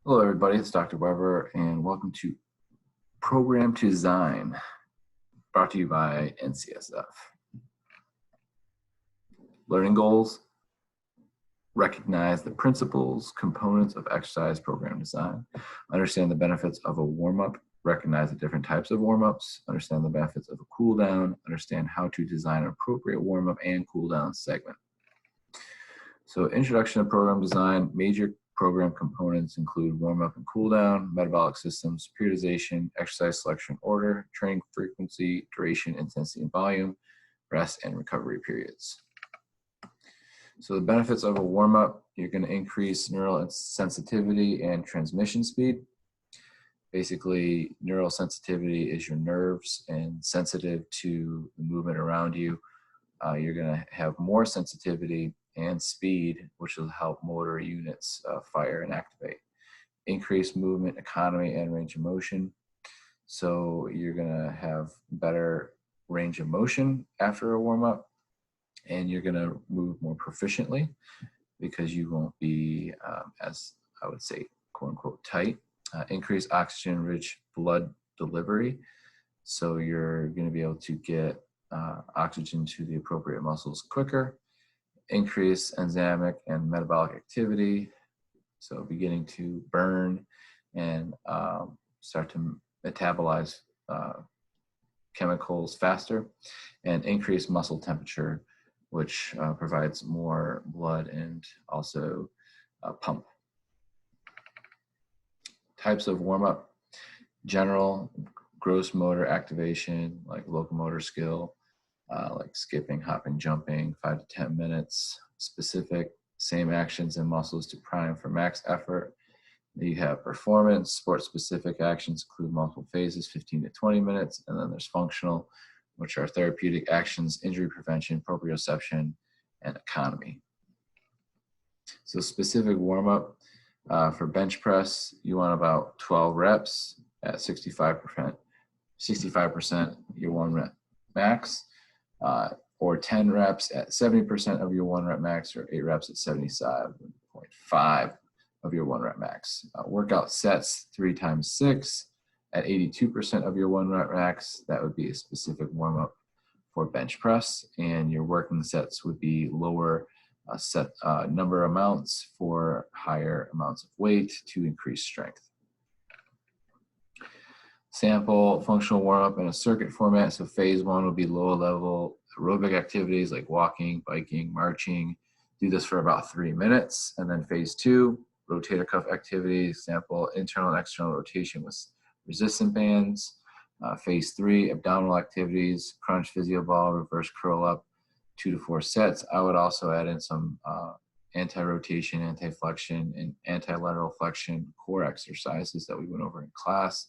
Hello, everybody. It's Dr. Weber, and welcome to Program to Design, brought to you by NCSF. Learning goals: recognize the principles, components of exercise program design, understand the benefits of a warm-up, recognize the different types of warm-ups, understand the benefits of a cool-down, understand how to design an appropriate warm-up and cool-down segment. So introduction to program design, major program components include warm-up and cool-down, metabolic systems, periodization, exercise selection order, training frequency, duration, intensity, and volume, rest and recovery periods. So the benefits of a warm-up: you're going to increase neural sensitivity and transmission speed. Basically, neural sensitivity is your nerves and sensitive to the movement around you. You're going to have more sensitivity and speed, which will help motor units fire and activate. Increase movement economy and range of motion. So you're going to have better range of motion after a warm-up, and you're going to move more proficiently because you won't be as, I would say, quote unquote, tight. Increase oxygen-rich blood delivery. So you're going to be able to get oxygen to the appropriate muscles quicker. Increase enzymic and metabolic activity, so beginning to burn and start to metabolize chemicals faster. And increase muscle temperature, which provides more blood and also pump. Types of warm-up: general, gross motor activation, like locomotor skill, like skipping, hopping, jumping, 5 to 10 minutes. Specific, same actions and muscles to prime for max effort. You have performance. Sport-specific actions include multiple phases, 15 to 20 minutes. And then there's functional, which are therapeutic actions, injury prevention, proprioception, and economy. So specific warm-up, for bench press, you want about 12 reps at 65% your 1 rep max. Or 10 reps at 70% of your 1 rep max, or 8 reps at 77.5 of your 1 rep max. Workout sets 3 times 6 at 82% of your 1 rep max. That would be a specific warm up for bench press, and your working sets would be lower set number amounts for higher amounts of weight to increase strength. Sample functional warm-up in a circuit format. So phase 1 will be low level aerobic activities like walking, biking, marching. Do this for about 3 minutes. And then phase 2, rotator cuff activities, sample internal and external rotation with resistant bands. Phase 3, abdominal activities, crunch, physio ball, reverse curl up, 2 to 4 sets. I would also add in some anti-rotation, anti-flexion, and anti-lateral flexion core exercises that we went over in class.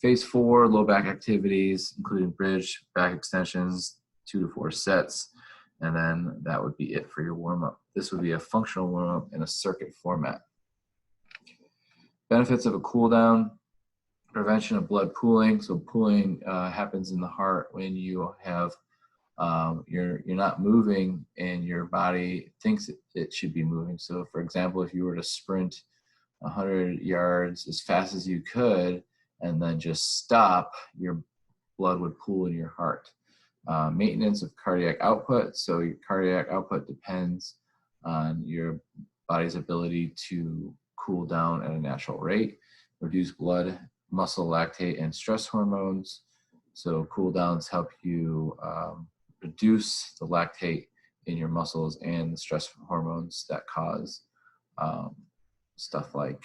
Phase 4, low back activities, including bridge, back extensions, 2 to 4 sets, and then that would be it for your warm-up. This would be a functional warm-up in a circuit format. Benefits of a cool-down: prevention of blood pooling. So pooling happens in the heart when you have you're not moving and your body thinks it should be moving. So for example, if you were to sprint 100 yards as fast as you could and then just stop, your blood would pool in your heart. Maintenance of cardiac output. So your cardiac output depends on your body's ability to cool down at a natural rate. Reduce blood, muscle, lactate, and stress hormones. So cool downs help you reduce the lactate in your muscles and the stress hormones that cause stuff like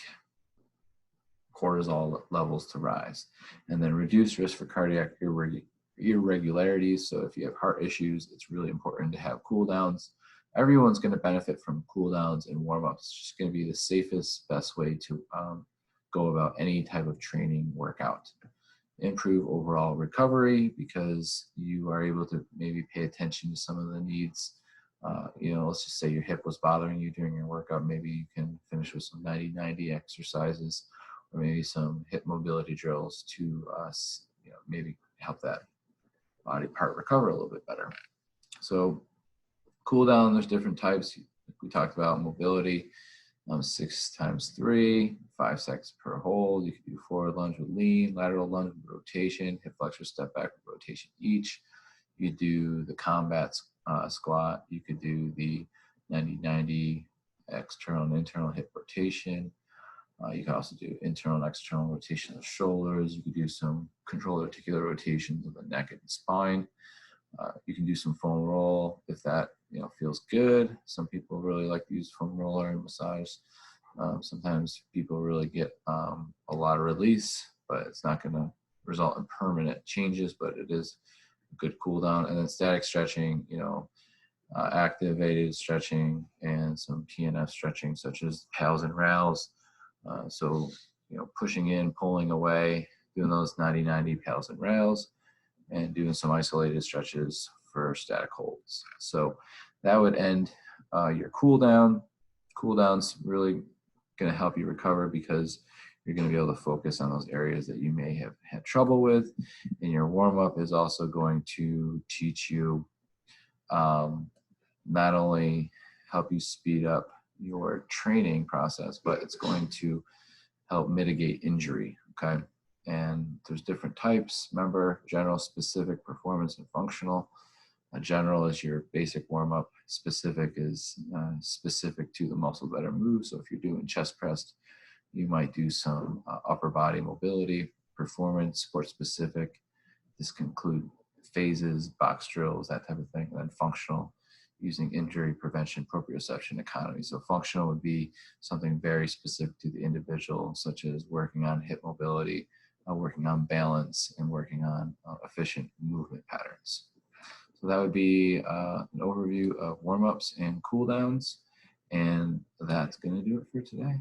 cortisol levels to rise. And then reduce risk for cardiac irregularities. So if you have heart issues, it's really important to have cool downs. Everyone's going to benefit from cool downs and warm-ups. It's just going to be the safest, best way to go about any type of training workout. Improve overall recovery because you are able to maybe pay attention to some of the needs. Let's just say your hip was bothering you during your workout. Maybe you can finish with some 90-90 exercises, or maybe some hip mobility drills to maybe help that body part recover a little bit better. So cool down, there's different types. We talked about mobility. 6 times 3, 5 seconds per hold. You can do forward lunge with lean, lateral lunge with rotation, hip flexor, step back with rotation each. You do the combat squat. You could do the 90-90 external and internal hip rotation. You can also do internal and external rotation of the shoulders. You could do some controlled articular rotations of the neck and spine. You can do some foam roll if that feels good. Some people really like to use foam roller and massage. Sometimes people really get a lot of release, but it's not going to result in permanent changes, but it is a good cool down. And then static stretching, activated stretching and some TNF stretching, such as pals and rails. So, pushing in, pulling away, doing those 90-90 pals and rails, and doing some isolated stretches for static holds. So that would end your cool down. Cool down's really going to help you recover because you're going to be able to focus on those areas that you may have had trouble with. And your warm up is also going to teach you not only help you speed up your training process, but it's going to help mitigate injury. Okay. And there's different types. Remember, general, specific, performance, and functional. General is your basic warm-up. Specific is specific to the muscle that are moved. So if you're doing chest press, you might do some upper body mobility. Performance, sport specific. This can include phases, box drills, that type of thing. And then functional, using injury prevention, proprioception, economy. So functional would be something very specific to the individual, such as working on hip mobility, working on balance, and working on efficient movement patterns. So that would be an overview of warm-ups and cool downs. And that's going to do it for today.